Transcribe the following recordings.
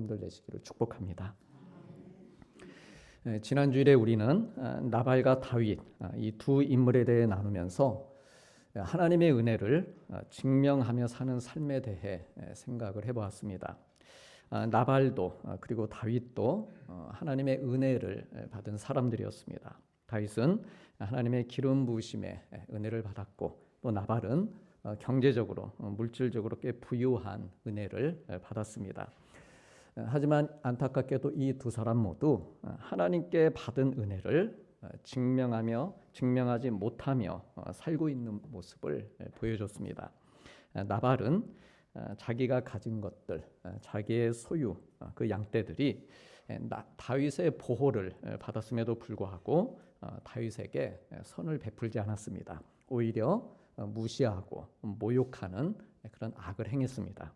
힘들 내시기를 축복합니다. 지난 주일에 우리는 나발과 다윗 이 두 인물에 대해 나누면서 하나님의 은혜를 증명하며 사는 삶에 대해 생각을 해보았습니다. 나발도 그리고 다윗도 하나님의 은혜를 받은 사람들이었습니다. 다윗은 하나님의 기름 부으심에 은혜를 받았고, 또 나발은 경제적으로 물질적으로 꽤 부유한 은혜를 받았습니다. 하지만 안타깝게도 이 두 사람 모두 하나님께 받은 은혜를 증명하지 못하며 살고 있는 모습을 보여줬습니다. 나발은 자기가 가진 것들, 자기의 소유, 그 양떼들이 다윗의 보호를 받았음에도 불구하고 다윗에게 선을 베풀지 않았습니다. 오히려 무시하고 모욕하는 그런 악을 행했습니다.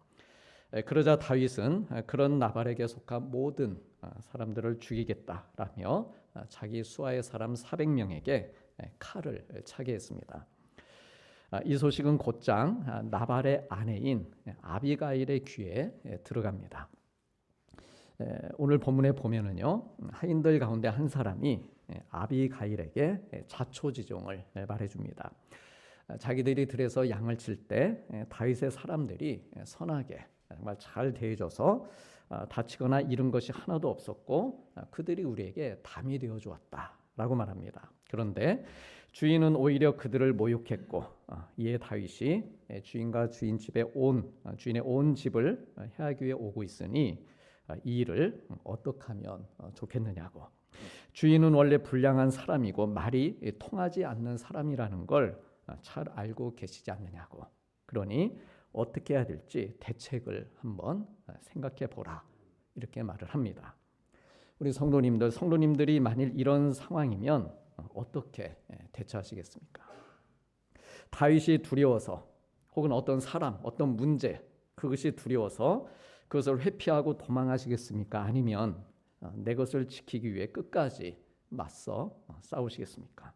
그러자 다윗은 그런 나발에게 속한 모든 사람들을 죽이겠다라며 자기 수하의 사람 400명에게 칼을 차게 했습니다. 이 소식은 곧장 나발의 아내인 아비가일의 귀에 들어갑니다. 오늘 본문에 보면은요, 하인들 가운데 한 사람이 아비가일에게 자초지종을 말해줍니다. 자기들이 들에서 양을 칠 때 다윗의 사람들이 선하게 정말 잘 대해줘서 다치거나 잃은 것이 하나도 없었고 그들이 우리에게 담이 되어 주었다라고 말합니다. 그런데 주인은 오히려 그들을 모욕했고, 이에 다윗이 주인과 주인의 온 집을 해하기 위해 오고 있으니 이 일을 어떻게 하면 좋겠느냐고. 주인은 원래 불량한 사람이고 말이 통하지 않는 사람이라는 걸 잘 알고 계시지 않느냐고. 그러니 어떻게 해야 될지 대책을 한번 생각해 보라, 이렇게 말을 합니다. 우리 성도님들이 만일 이런 상황이면 어떻게 대처하시겠습니까? 다윗이 두려워서, 혹은 어떤 사람, 어떤 문제, 그것이 두려워서 그것을 회피하고 도망하시겠습니까? 아니면 내 것을 지키기 위해 끝까지 맞서 싸우시겠습니까?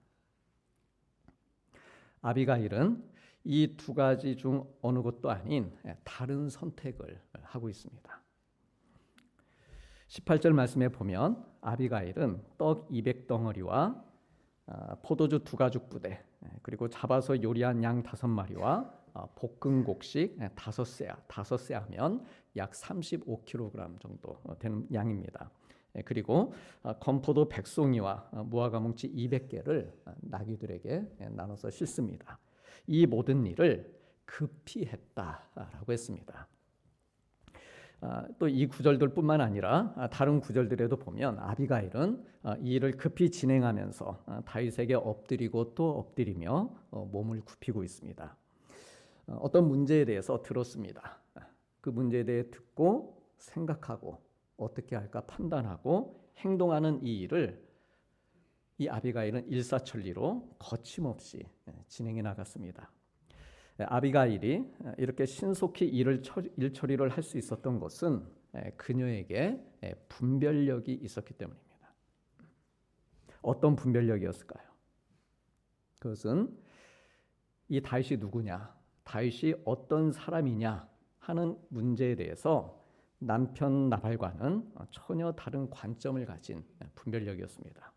아비가일은 이 두 가지 중 어느 것도 아닌 다른 선택을 하고 있습니다. 18절 말씀에 보면 아비가일은 떡 200덩어리와 포도주 2가죽 부대, 그리고 잡아서 요리한 양 5마리와 볶은 곡식 5세 하면 약 35kg 정도 되는 양입니다. 그리고 건포도 100송이와 무화과 뭉치 200개를 나귀들에게 나눠서 싣습니다. 이 모든 일을 급히 했다라고 했습니다. 또 이 구절들뿐만 아니라 다른 구절들에도 보면 아비가일은 이 일을 급히 진행하면서 다윗에게 엎드리고 또 엎드리며 몸을 굽히고 있습니다. 어떤 문제에 대해서 들었습니다. 그 문제에 대해 듣고 생각하고 어떻게 할까 판단하고 행동하는 이 일을 이 아비가일은 일사천리로 거침없이 진행해 나갔습니다. 아비가일이 이렇게 신속히 일 처리를 할 수 있었던 것은 그녀에게 분별력이 있었기 때문입니다. 어떤 분별력이었을까요? 그것은 이 다윗이 누구냐, 다윗이 어떤 사람이냐 하는 문제에 대해서 남편 나발과는 전혀 다른 관점을 가진 분별력이었습니다.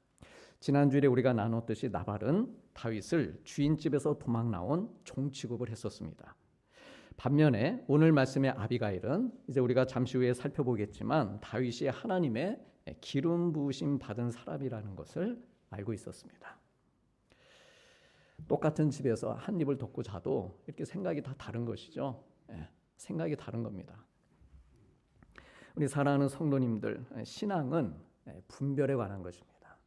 지난주에 우리가 나눴듯이 나발은 다윗을 주인집에서 도망 나온 종 취급을 했었습니다. 반면에 오늘 말씀의 아비가일은 이제 우리가 잠시 후에 살펴보겠지만 다윗이 하나님의 기름 부으심 받은 사람이라는 것을 알고 있었습니다. 똑같은 집에서 한 입을 덮고 자도 이렇게 생각이 다 다른 것이죠. 생각이 다른 겁니다. 우리 사랑하는 성도님들, 신앙은 분별에 관한 것입니다.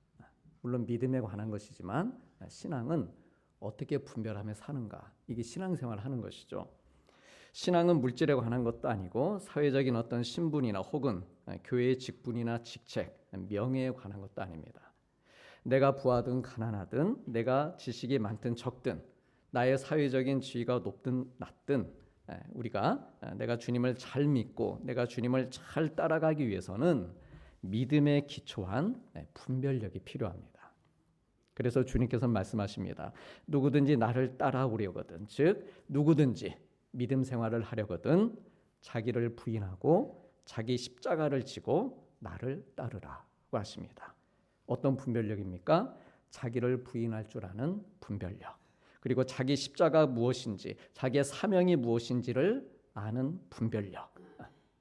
물론 믿음에 관한 것이지만 신앙은 어떻게 분별하며 사는가, 이게 신앙생활을 하는 것이죠. 신앙은 물질에 관한 것도 아니고 사회적인 어떤 신분이나 혹은 교회의 직분이나 직책, 명예에 관한 것도 아닙니다. 내가 부하든 가난하든, 내가 지식이 많든 적든, 나의 사회적인 지위가 높든 낮든, 내가 주님을 잘 믿고 내가 주님을 잘 따라가기 위해서는 믿음에 기초한 분별력이 필요합니다. 그래서 주님께서 말씀하십니다. 누구든지 나를 따라오려거든, 즉 누구든지 믿음 생활을 하려거든 자기를 부인하고 자기 십자가를 지고 나를 따르라고 하십니다. 어떤 분별력입니까? 자기를 부인할 줄 아는 분별력. 그리고 자기 십자가 무엇인지, 자기의 사명이 무엇인지를 아는 분별력.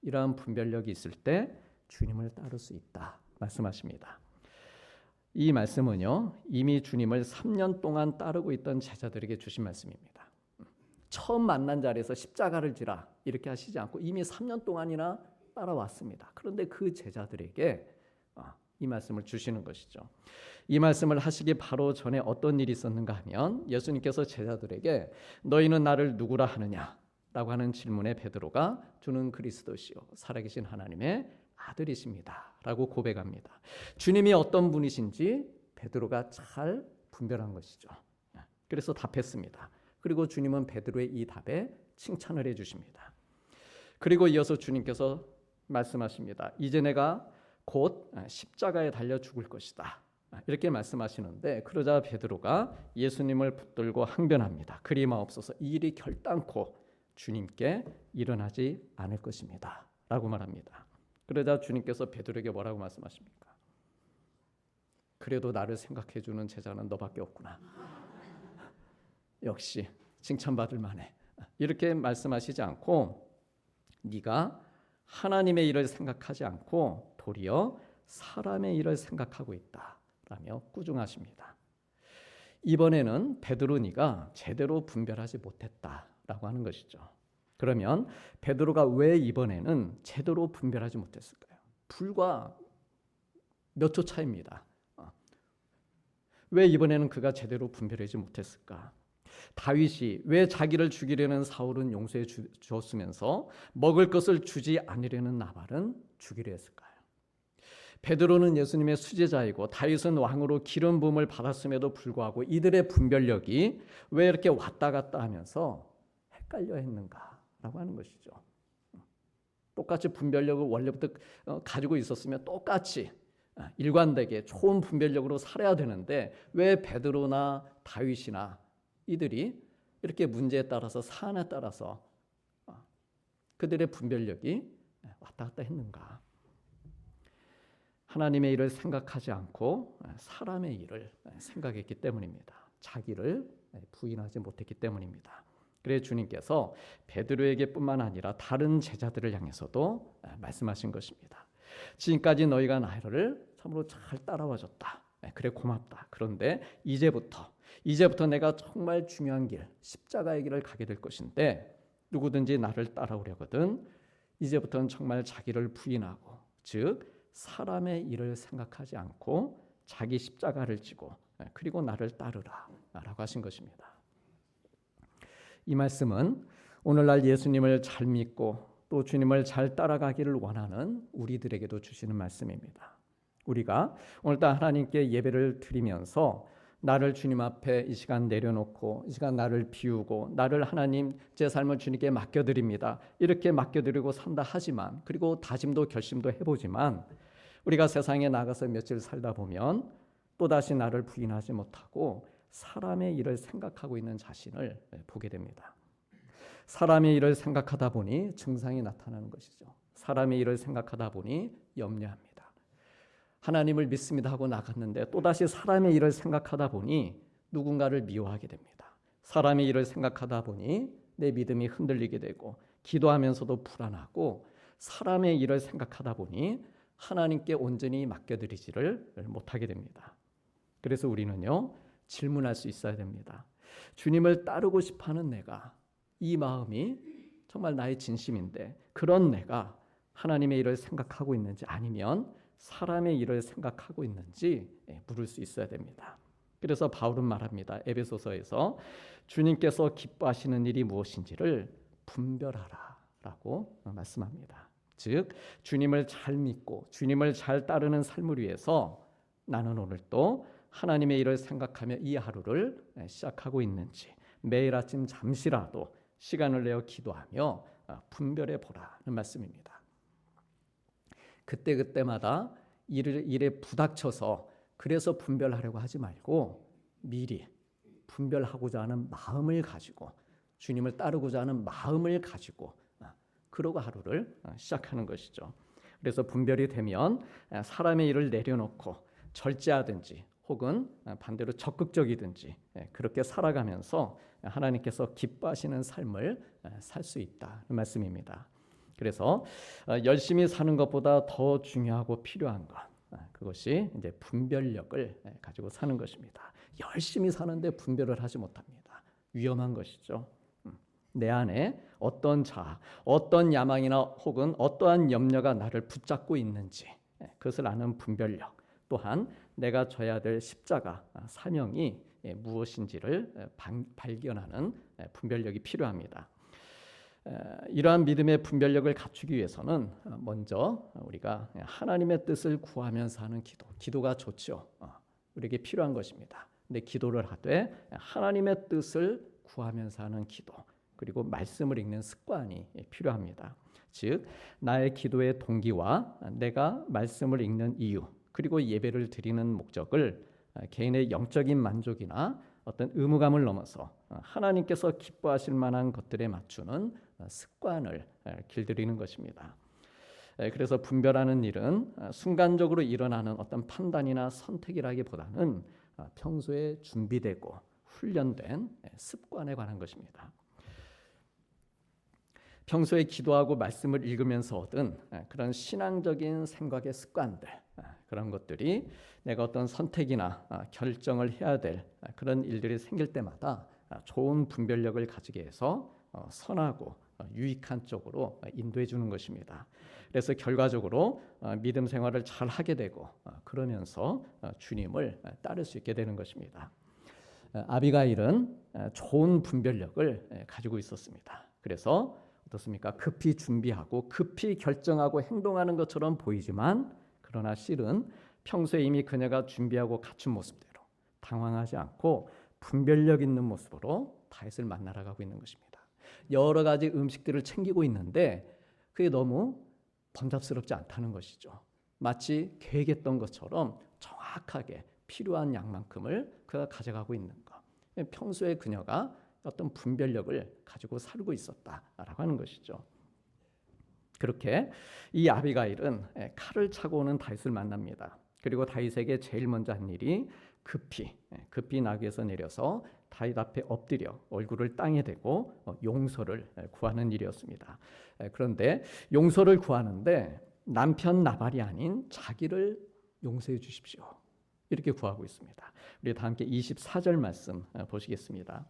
이러한 분별력이 있을 때 주님을 따를 수 있다 말씀하십니다. 이 말씀은요, 이미 주님을 3년 동안 따르고 있던 제자들에게 주신 말씀입니다. 처음 만난 자리에서 십자가를 지라 이렇게 하시지 않고 이미 3년 동안이나 따라왔습니다. 그런데 그 제자들에게 이 말씀을 주시는 것이죠. 이 말씀을 하시기 바로 전에 어떤 일이 있었는가 하면 예수님께서 제자들에게 너희는 나를 누구라 하느냐 라고 하는 질문에 베드로가 주는 그리스도시요 살아계신 하나님의 아들이십니다 라고 고백합니다. 주님이 어떤 분이신지 베드로가 잘 분별한 것이죠. 그래서 답했습니다. 그리고 주님은 베드로의 이 답에 칭찬을 해주십니다. 그리고 이어서 주님께서 말씀하십니다. 이제 내가 곧 십자가에 달려 죽을 것이다. 이렇게 말씀하시는데 그러자 베드로가 예수님을 붙들고 항변합니다. 그리 마옵소서 이 일이 결단코 주님께 일어나지 않을 것입니다. 라고 말합니다. 그러자 주님께서 베드로에게 뭐라고 말씀하십니까? 그래도 나를 생각해 주는 제자는 너밖에 없구나. 역시 칭찬받을 만해. 이렇게 말씀하시지 않고 네가 하나님의 일을 생각하지 않고 도리어 사람의 일을 생각하고 있다라며 꾸중하십니다. 이번에는 베드로 네가 제대로 분별하지 못했다라고 하는 것이죠. 그러면 베드로가 왜 이번에는 제대로 분별하지 못했을까요? 불과 몇 초 차이입니다. 왜 이번에는 그가 제대로 분별하지 못했을까? 다윗이 왜 자기를 죽이려는 사울은 용서해 주었으면서 먹을 것을 주지 않으려는 나발은 죽이려 했을까요? 베드로는 예수님의 수제자이고 다윗은 왕으로 기름 부음을 받았음에도 불구하고 이들의 분별력이 왜 이렇게 왔다 갔다 하면서 헷갈려 했는가라고 하는 것이죠. 똑같이 분별력을 원래부터 가지고 있었으면 똑같이 일관되게 좋은 분별력으로 살아야 되는데 왜 베드로나 다윗이나 이들이 이렇게 문제에 따라서 사안에 따라서 그들의 분별력이 왔다 갔다 했는가? 하나님의 일을 생각하지 않고 사람의 일을 생각했기 때문입니다. 자기를 부인하지 못했기 때문입니다. 그래서 주님께서 베드로에게뿐만 아니라 다른 제자들을 향해서도 말씀하신 것입니다. 지금까지 너희가 나를 참으로 잘 따라와줬다. 그래 고맙다. 그런데 이제부터 내가 정말 중요한 길, 십자가의 길을 가게 될 것인데 누구든지 나를 따라오려거든 이제부터는 정말 자기를 부인하고 즉 사람의 일을 생각하지 않고 자기 십자가를 지고 그리고 나를 따르라 라고 하신 것입니다. 이 말씀은 오늘날 예수님을 잘 믿고 또 주님을 잘 따라가기를 원하는 우리들에게도 주시는 말씀입니다. 우리가 오늘날 하나님께 예배를 드리면서 나를 주님 앞에 이 시간 내려놓고 이 시간 나를 비우고 나를 하나님 제 삶을 주님께 맡겨드립니다. 이렇게 맡겨드리고 산다 하지만 그리고 다짐도 결심도 해보지만 우리가 세상에 나가서 며칠 살다 보면 또다시 나를 부인하지 못하고 사람의 일을 생각하고 있는 자신을 보게 됩니다. 사람의 일을 생각하다 보니 증상이 나타나는 것이죠. 사람의 일을 생각하다 보니 염려합니다. 하나님을 믿습니다 하고 나갔는데 또다시 사람의 일을 생각하다 보니 누군가를 미워하게 됩니다. 사람의 일을 생각하다 보니 내 믿음이 흔들리게 되고 기도하면서도 불안하고 사람의 일을 생각하다 보니 하나님께 온전히 맡겨드리지를 못하게 됩니다. 그래서 우리는요 질문할 수 있어야 됩니다. 주님을 따르고 싶어하는 내가 이 마음이 정말 나의 진심인데 그런 내가 하나님의 일을 생각하고 있는지 아니면 사람의 일을 생각하고 있는지 물을 수 있어야 됩니다. 그래서 바울은 말합니다. 에베소서에서 주님께서 기뻐하시는 일이 무엇인지를 분별하라라고 말씀합니다. 즉 주님을 잘 믿고 주님을 잘 따르는 삶을 위해서 나는 오늘 또 하나님의 일을 생각하며 이 하루를 시작하고 있는지 매일 아침 잠시라도 시간을 내어 기도하며 분별해 보라는 말씀입니다. 그때마다 일에 부닥쳐서 그래서 분별하려고 하지 말고 미리 분별하고자 하는 마음을 가지고 주님을 따르고자 하는 마음을 가지고 그러고 하루를 시작하는 것이죠. 그래서 분별이 되면 사람의 일을 내려놓고 절제하든지 혹은 반대로 적극적이든지 그렇게 살아가면서 하나님께서 기뻐하시는 삶을 살 수 있다는 말씀입니다. 그래서 열심히 사는 것보다 더 중요하고 필요한 것, 그것이 이제 분별력을 가지고 사는 것입니다. 열심히 사는데 분별을 하지 못합니다. 위험한 것이죠. 내 안에 어떤 자아, 어떤 야망이나 혹은 어떠한 염려가 나를 붙잡고 있는지 그것을 아는 분별력, 또한 내가 져야 될 십자가, 사명이 무엇인지를 발견하는 분별력이 필요합니다. 이러한 믿음의 분별력을 갖추기 위해서는 먼저 우리가 하나님의 뜻을 구하면서 하는 기도가 좋죠. 우리에게 필요한 것입니다. 근데 기도를 하되 하나님의 뜻을 구하면서 하는 기도, 그리고 말씀을 읽는 습관이 필요합니다. 즉 나의 기도의 동기와 내가 말씀을 읽는 이유, 그리고 예배를 드리는 목적을 개인의 영적인 만족이나 어떤 의무감을 넘어서 하나님께서 기뻐하실 만한 것들에 맞추는 습관을 길들이는 것입니다. 그래서 분별하는 일은 순간적으로 일어나는 어떤 판단이나 선택이라기보다는 평소에 준비되고 훈련된 습관에 관한 것입니다. 평소에 기도하고 말씀을 읽으면서 얻은 그런 신앙적인 생각의 습관들, 그런 것들이 내가 어떤 선택이나 결정을 해야 될 그런 일들이 생길 때마다 좋은 분별력을 가지게 해서 선하고 유익한 쪽으로 인도해 주는 것입니다. 그래서 결과적으로 믿음 생활을 잘 하게 되고 그러면서 주님을 따를 수 있게 되는 것입니다. 아비가일은 좋은 분별력을 가지고 있었습니다. 그래서 어떻습니까? 급히 준비하고 급히 결정하고 행동하는 것처럼 보이지만 그러나 실은 평소에 이미 그녀가 준비하고 갖춘 모습대로 당황하지 않고 분별력 있는 모습으로 다윗을 만나러 가고 있는 것입니다. 여러 가지 음식들을 챙기고 있는데 그게 너무 번잡스럽지 않다는 것이죠. 마치 계획했던 것처럼 정확하게 필요한 양만큼을 그가 가져가고 있는 것. 평소에 그녀가 어떤 분별력을 가지고 살고 있었다라고 하는 것이죠. 그렇게 이 아비가일은 칼을 차고 오는 다윗을 만납니다. 그리고 다윗에게 제일 먼저 한 일이 급히 나귀에서 내려서 다윗 앞에 엎드려 얼굴을 땅에 대고 용서를 구하는 일이었습니다. 그런데 용서를 구하는데 남편 나발이 아닌 자기를 용서해 주십시오, 이렇게 구하고 있습니다. 우리 다 함께 24절 말씀 보시겠습니다.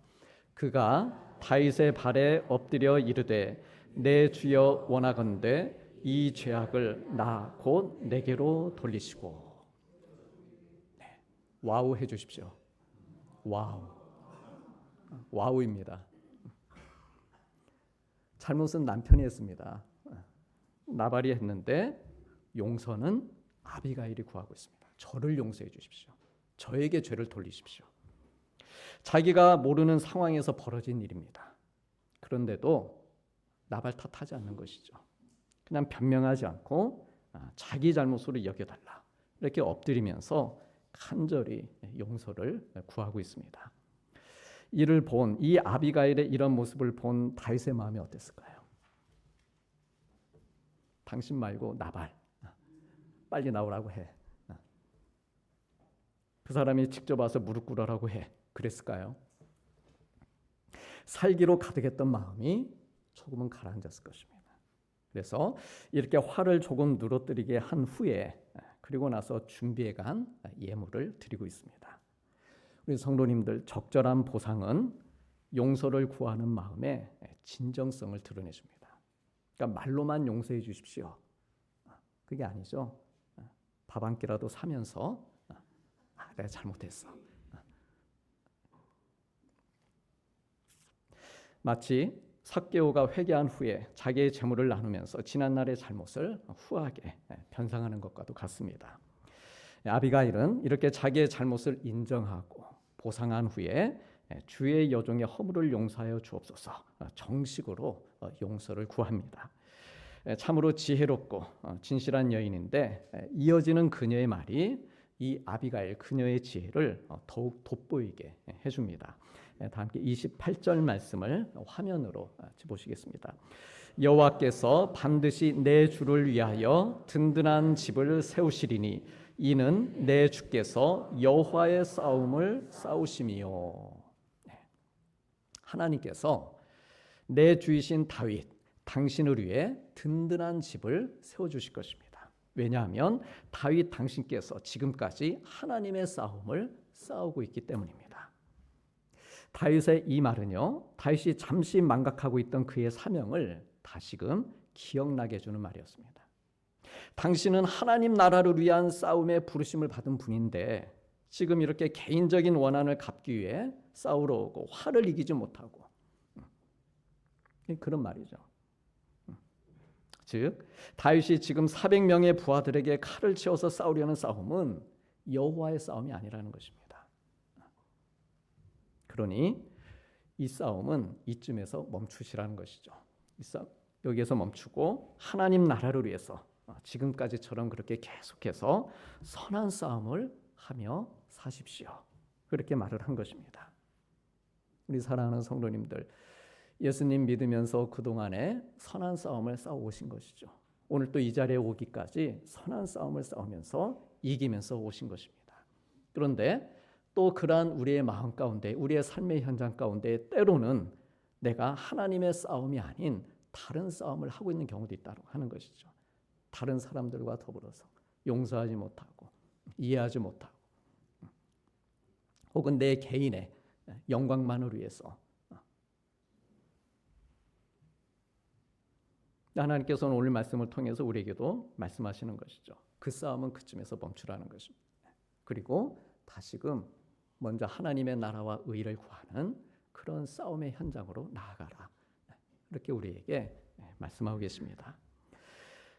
그가 다윗의 발에 엎드려 이르되 내 주여 원하건대 이 죄악을 나 곧 내게로 돌리시고. 와우 해주십시오. 와우입니다. 잘못은 남편이 했습니다. 나발이 했는데 용서는 아비가일이 구하고 있습니다. 저를 용서해 주십시오. 저에게 죄를 돌리십시오. 자기가 모르는 상황에서 벌어진 일입니다. 그런데도 나발 탓하지 않는 것이죠. 그냥 변명하지 않고 자기 잘못으로 여겨달라, 이렇게 엎드리면서 간절히 용서를 구하고 있습니다. 이를 본 이 아비가일의 이런 모습을 본 다윗의 마음이 어땠을까요? 당신 말고 나발 빨리 나오라고 해. 그 사람이 직접 와서 무릎 꿇으라고 해. 그랬을까요? 살기로 가득했던 마음이 조금은 가라앉았을 것입니다. 그래서 이렇게 화를 조금 누러뜨리게 한 후에 그리고 나서 준비해간 예물을 드리고 있습니다. 우리 성도님들, 적절한 보상은 용서를 구하는 마음의 진정성을 드러내줍니다. 그러니까 말로만 용서해 주십시오, 그게 아니죠. 밥 한 끼라도 사면서 내가 잘못했어. 마치 삭개오가 회개한 후에 자기의 재물을 나누면서 지난날의 잘못을 후하게 변상하는 것과도 같습니다. 아비가일은 이렇게 자기의 잘못을 인정하고 보상한 후에 주의 여종의 허물을 용서하여 주옵소서 정식으로 용서를 구합니다. 참으로 지혜롭고 진실한 여인인데 이어지는 그녀의 말이 이 아비가일 그녀의 지혜를 더욱 돋보이게 해줍니다. 다 함께 28절 말씀을 화면으로 보시겠습니다. 여호와께서 반드시 내 주를 위하여 든든한 집을 세우시리니 이는 내 주께서 여호와의 싸움을 싸우심이요. 하나님께서 내 주이신 다윗 당신을 위해 든든한 집을 세워주실 것입니다. 왜냐하면 다윗 당신께서 지금까지 하나님의 싸움을 싸우고 있기 때문입니다. 다윗의 이 말은요, 다윗이 잠시 망각하고 있던 그의 사명을 다시금 기억나게 해주는 말이었습니다. 당신은 하나님 나라를 위한 싸움에 부르심을 받은 분인데 지금 이렇게 개인적인 원한을 갚기 위해 싸우러 오고 화를 이기지 못하고, 그런 말이죠. 즉 다윗이 지금 400명의 부하들에게 칼을 치워서 싸우려는 싸움은 여호와의 싸움이 아니라는 것입니다. 그러니 이 싸움은 이쯤에서 멈추시라는 것이죠. 여기에서 멈추고 하나님 나라를 위해서 지금까지처럼 그렇게 계속해서 선한 싸움을 하며 사십시오. 그렇게 말을 한 것입니다. 우리 사랑하는 성도님들, 예수님 믿으면서 그동안에 선한 싸움을 싸워오신 것이죠. 오늘 또 이 자리에 오기까지 선한 싸움을 싸우면서 이기면서 오신 것입니다. 그런데 또 그러한 우리의 마음 가운데, 우리의 삶의 현장 가운데 때로는 내가 하나님의 싸움이 아닌 다른 싸움을 하고 있는 경우도 있다고 하는 것이죠. 다른 사람들과 더불어서 용서하지 못하고 이해하지 못하고 혹은 내 개인의 영광만을 위해서 하나님께서는 오늘 말씀을 통해서 우리에게도 말씀하시는 것이죠. 그 싸움은 그쯤에서 멈추라는 것입니다. 그리고 다시금 먼저 하나님의 나라와 의를 구하는 그런 싸움의 현장으로 나아가라. 이렇게 우리에게 말씀하고 계십니다.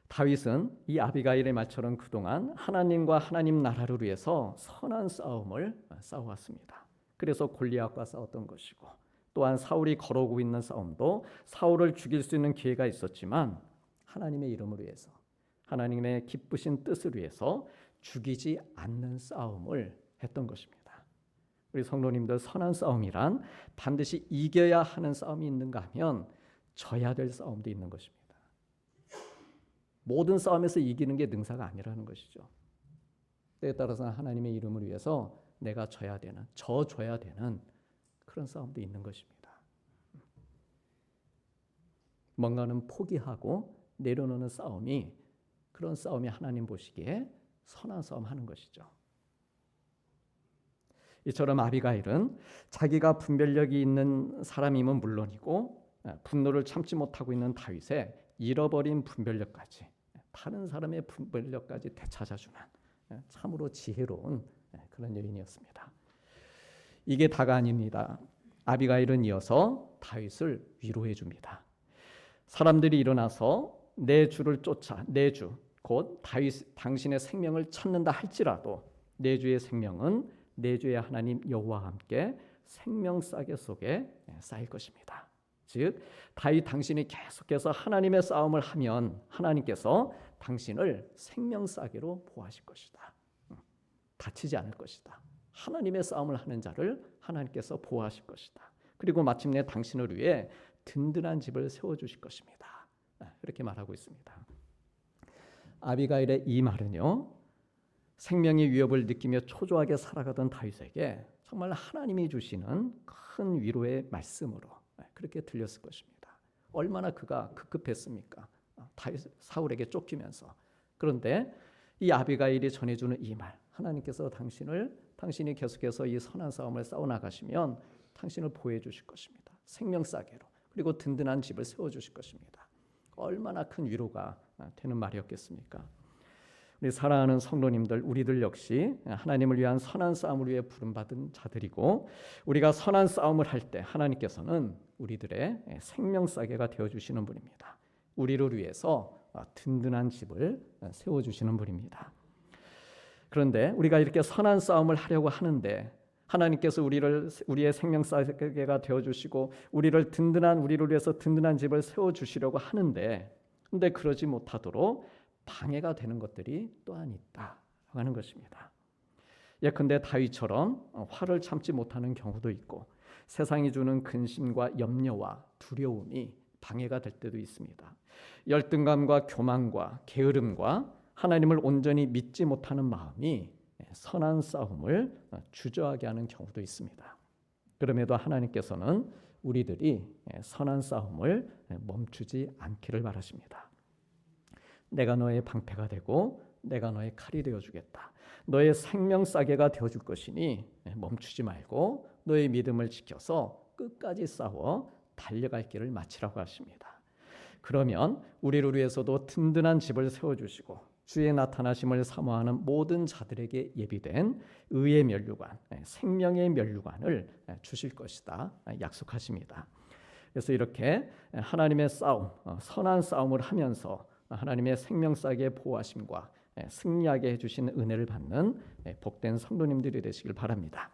다윗은 이 아비가일의 말처럼 그동안 하나님과 하나님 나라를 위해서 선한 싸움을 싸워왔습니다. 그래서 골리앗과 싸웠던 것이고, 또한 사울이 걸어오고 있는 싸움도 사울을 죽일 수 있는 기회가 있었지만 하나님의 이름을 위해서, 하나님의 기쁘신 뜻을 위해서 죽이지 않는 싸움을 했던 것입니다. 우리 성도님들, 선한 싸움이란 반드시 이겨야 하는 싸움이 있는가 하면 져야 될 싸움도 있는 것입니다. 모든 싸움에서 이기는 게 능사가 아니라는 것이죠. 때에 따라서는 하나님의 이름을 위해서 내가 져야 되는, 져줘야 되는 그런 싸움도 있는 것입니다. 뭔가는 포기하고 내려놓는 싸움이, 그런 싸움이 하나님 보시기에 선한 싸움 하는 것이죠. 이처럼 아비가일은 자기가 분별력이 있는 사람임은 물론이고 분노를 참지 못하고 있는 다윗의 잃어버린 분별력까지, 다른 사람의 분별력까지 되찾아주는 참으로 지혜로운 그런 여인이었습니다. 이게 다가 아닙니다. 아비가일은 이어서 다윗을 위로해 줍니다. 사람들이 일어나서 내 주를 쫓아, 내 주, 곧 다윗 당신의 생명을 찾는다 할지라도 내 주의 생명은 내 주의 하나님 여호와와 함께 생명싸개 속에 쌓일 것입니다. 즉 다윗 당신이 계속해서 하나님의 싸움을 하면 하나님께서 당신을 생명싸개로 보호하실 것이다. 다치지 않을 것이다. 하나님의 싸움을 하는 자를 하나님께서 보호하실 것이다. 그리고 마침내 당신을 위해 든든한 집을 세워주실 것입니다. 이렇게 말하고 있습니다. 아비가일의 이 말은요, 생명의 위협을 느끼며 초조하게 살아가던 다윗에게 정말 하나님이 주시는 큰 위로의 말씀으로 그렇게 들렸을 것입니다. 얼마나 그가 급급했습니까? 다윗 사울에게 쫓기면서. 그런데 이 아비가일이 전해주는 이 말, 하나님께서 당신이 계속해서 이 선한 싸움을 싸워 나가시면 당신을 보호해 주실 것입니다. 생명싸개로. 그리고 든든한 집을 세워 주실 것입니다. 얼마나 큰 위로가 되는 말이었겠습니까? 우리 사랑하는 성도님들, 우리들 역시 하나님을 위한 선한 싸움을 위해 부름받은 자들이고, 우리가 선한 싸움을 할 때 하나님께서는 우리들의 생명싸개가 되어주시는 분입니다. 우리를 위해서 든든한 집을 세워주시는 분입니다. 그런데 우리가 이렇게 선한 싸움을 하려고 하는데 하나님께서 우리의 생명싸개가 되어주시고 우리를 위해서 든든한 집을 세워주시려고 하는데, 근데 그러지 못하도록 방해가 되는 것들이 또한 있다 하는 것입니다. 예컨대 다윗처럼 화를 참지 못하는 경우도 있고, 세상이 주는 근심과 염려와 두려움이 방해가 될 때도 있습니다. 열등감과 교만과 게으름과 하나님을 온전히 믿지 못하는 마음이 선한 싸움을 주저하게 하는 경우도 있습니다. 그럼에도 하나님께서는 우리들이 선한 싸움을 멈추지 않기를 바라십니다. 내가 너의 방패가 되고 내가 너의 칼이 되어주겠다. 너의 생명싸개가 되어줄 것이니 멈추지 말고 너의 믿음을 지켜서 끝까지 싸워 달려갈 길을 마치라고 하십니다. 그러면 우리를 위해서도 든든한 집을 세워주시고 주의 나타나심을 사모하는 모든 자들에게 예비된 의의 면류관, 생명의 면류관을 주실 것이다 약속하십니다. 그래서 이렇게 하나님의 싸움, 선한 싸움을 하면서 하나님의 생명싸개의 보호하심과 승리하게 해주신 은혜를 받는 복된 성도님들이 되시길 바랍니다.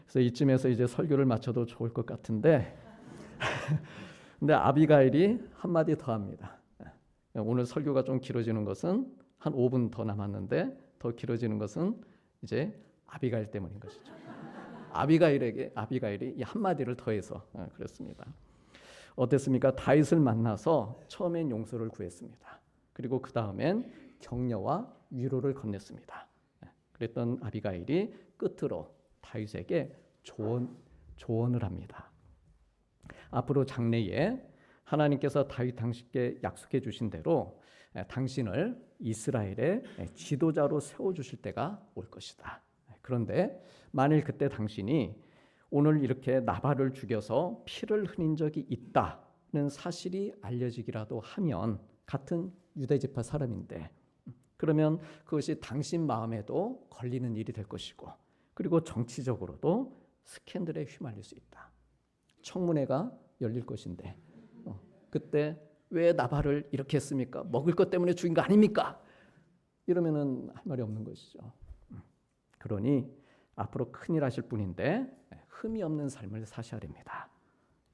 그래서 이쯤에서 이제 설교를 마쳐도 좋을 것 같은데 근데 아비가일이 한마디 더 합니다. 오늘 설교가 좀 길어지는 것은 한 5분 더 남았는데 더 길어지는 것은 이제 아비가일 때문인 것이죠. 아비가일이 이 한마디를 더해서 그렇습니다. 어땠습니까? 다윗을 만나서 처음엔 용서를 구했습니다. 그리고 그 다음엔 격려와 위로를 건넸습니다. 그랬던 아비가일이 끝으로 다윗에게 조언을 합니다. 앞으로 장래에 하나님께서 다윗 당신께 약속해 주신 대로 당신을 이스라엘의 지도자로 세워주실 때가 올 것이다. 그런데 만일 그때 당신이 오늘 이렇게 나발을 죽여서 피를 흘린 적이 있다는 사실이 알려지기라도 하면 같은 유대지파 사람인데 그러면 그것이 당신 마음에도 걸리는 일이 될 것이고 그리고 정치적으로도 스캔들에 휘말릴 수 있다. 청문회가 열릴 것인데 그때 왜 나발을 이렇게 했습니까? 먹을 것 때문에 죽인 거 아닙니까? 이러면은 할 말이 없는 것이죠. 그러니 앞으로 큰일 하실 분인데 흠이 없는 삶을 사셔야 됩니다.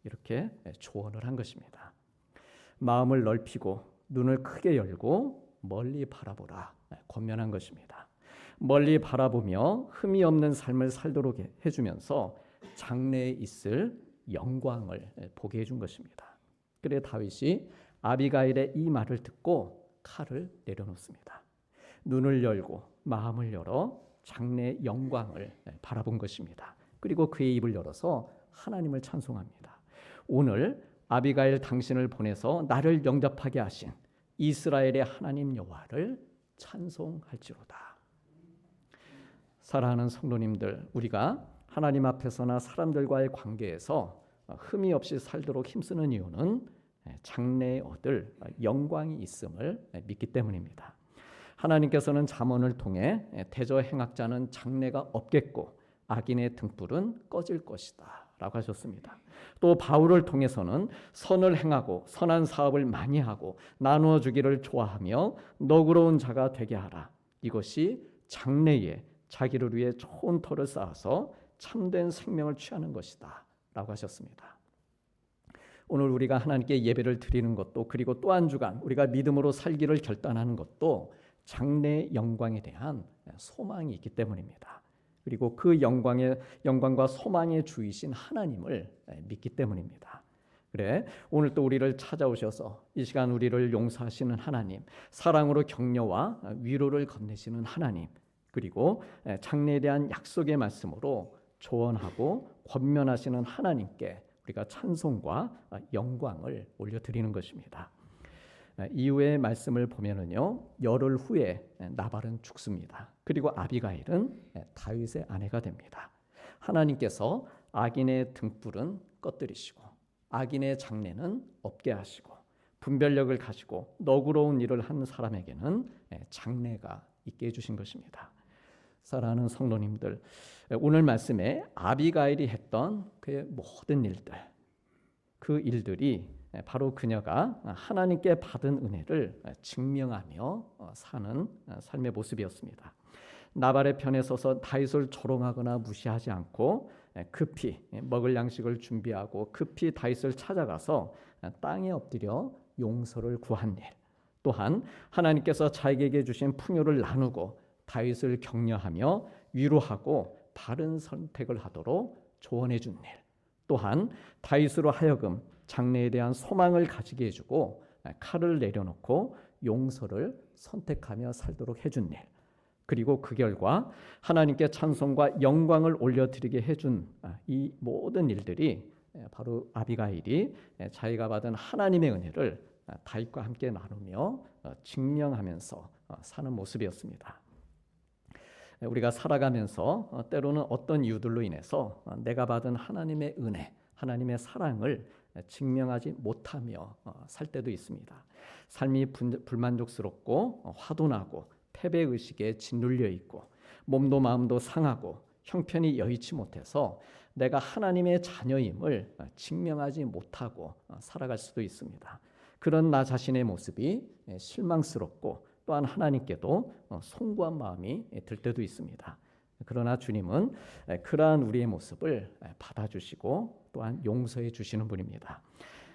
이렇게 조언을 한 것입니다. 마음을 넓히고 눈을 크게 열고 멀리 바라보라 권면한 것입니다. 멀리 바라보며 흠이 없는 삶을 살도록 해주면서 장래에 있을 영광을 보게 해준 것입니다. 그래 다윗이 아비가일의 이 말을 듣고 칼을 내려놓습니다. 눈을 열고 마음을 열어 장래의 영광을 바라본 것입니다. 그리고 그의 입을 열어서 하나님을 찬송합니다. 오늘 아비가일 당신을 보내서 나를 영접하게 하신 이스라엘의 하나님 여호와를 찬송할지로다. 사랑하는 성도님들, 우리가 하나님 앞에서나 사람들과의 관계에서 흠이 없이 살도록 힘쓰는 이유는 장래에 얻을 영광이 있음을 믿기 때문입니다. 하나님께서는 잠언을 통해 대저 행악자는 장래가 없겠고 악인의 등불은 꺼질 것이다 라고 하셨습니다. 또 바울을 통해서는 선을 행하고 선한 사업을 많이 하고 나누어 주기를 좋아하며 너그러운 자가 되게 하라. 이것이 장래에 자기를 위해 좋은 터를 쌓아서 참된 생명을 취하는 것이다 라고 하셨습니다. 오늘 우리가 하나님께 예배를 드리는 것도 그리고 또 한 주간 우리가 믿음으로 살기를 결단하는 것도 장래의 영광에 대한 소망이 있기 때문입니다. 그리고 그 영광과 소망의 주이신 하나님을 믿기 때문입니다. 그래 오늘 또 우리를 찾아오셔서 이 시간 우리를 용서하시는 하나님, 사랑으로 격려와 위로를 건네시는 하나님, 그리고 장래에 대한 약속의 말씀으로 조언하고 권면하시는 하나님께 우리가 찬송과 영광을 올려드리는 것입니다. 이후의 말씀을 보면은요, 열흘 후에 나발은 죽습니다. 그리고 아비가일은 다윗의 아내가 됩니다. 하나님께서 악인의 등불은 꺼뜨리시고 악인의 장래는 없게 하시고 분별력을 가지고 너그러운 일을 한 사람에게는 장래가 있게 해주신 것입니다. 사랑하는 성도님들, 오늘 말씀에 아비가일이 했던 그의 모든 일들, 그 일들이 바로 그녀가 하나님께 받은 은혜를 증명하며 사는 삶의 모습이었습니다. 나발의 편에 서서 다윗을 조롱하거나 무시하지 않고 급히 먹을 양식을 준비하고 급히 다윗을 찾아가서 땅에 엎드려 용서를 구한 일, 또한 하나님께서 자기에게 주신 풍요를 나누고 다윗을 격려하며 위로하고 바른 선택을 하도록 조언해 준 일, 또한 다윗으로 하여금 장래에 대한 소망을 가지게 해주고 칼을 내려놓고 용서를 선택하며 살도록 해준 일, 그리고 그 결과 하나님께 찬송과 영광을 올려드리게 해준 이 모든 일들이 바로 아비가일이 자기가 받은 하나님의 은혜를 다윗과 함께 나누며 증명하면서 사는 모습이었습니다. 우리가 살아가면서 때로는 어떤 이유들로 인해서 내가 받은 하나님의 은혜, 하나님의 사랑을 증명하지 못하며 살 때도 있습니다. 삶이 불만족스럽고 화도 나고 패배의식에 짓눌려 있고 몸도 마음도 상하고 형편이 여의치 못해서 내가 하나님의 자녀임을 증명하지 못하고 살아갈 수도 있습니다. 그런 나 자신의 모습이 실망스럽고 또한 하나님께도 송구한 마음이 들 때도 있습니다. 그러나 주님은 그러한 우리의 모습을 받아주시고 또한 용서해 주시는 분입니다.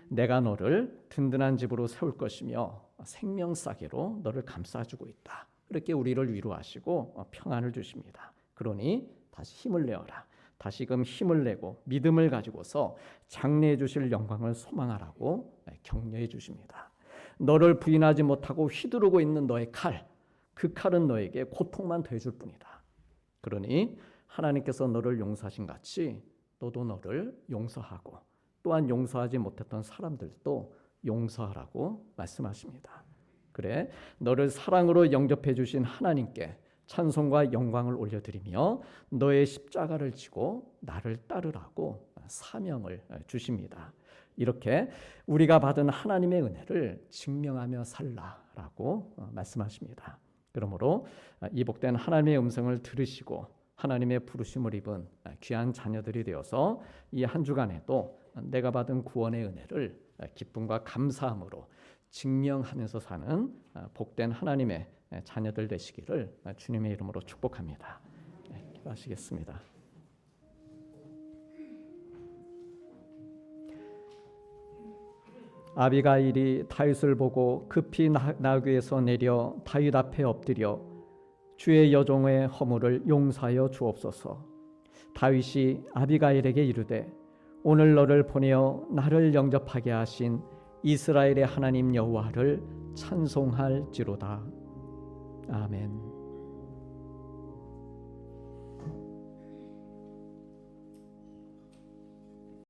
내가 너를 든든한 집으로 세울 것이며 생명싸개로 너를 감싸주고 있다. 이렇게 우리를 위로하시고 평안을 주십니다. 그러니 다시 힘을 내어라. 다시금 힘을 내고 믿음을 가지고서 장래해 주실 영광을 소망하라고 격려해 주십니다. 너를 부인하지 못하고 휘두르고 있는 너의 칼, 그 칼은 너에게 고통만 더해줄 뿐이다. 그러니 하나님께서 너를 용서하신 같이 너도 너를 용서하고 또한 용서하지 못했던 사람들도 용서하라고 말씀하십니다. 그래, 너를 사랑으로 영접해 주신 하나님께 찬송과 영광을 올려드리며 너의 십자가를 지고 나를 따르라고 사명을 주십니다. 이렇게 우리가 받은 하나님의 은혜를 증명하며 살라라고 말씀하십니다. 그러므로 이 복된 하나님의 음성을 들으시고 하나님의 부르심을 입은 귀한 자녀들이 되어서 이 한 주간에도 내가 받은 구원의 은혜를 기쁨과 감사함으로 증명하면서 사는 복된 하나님의 자녀들 되시기를 주님의 이름으로 축복합니다. 기도하시겠습니다. 아비가일이 다윗을 보고 급히 나귀에서 내려 다윗 앞에 엎드려 주의 여종의 허물을 용서하여 주옵소서. 다윗이 아비가일에게 이르되 오늘 너를 보내어 나를 영접하게 하신 이스라엘의 하나님 여호와를 찬송할지로다. 아멘.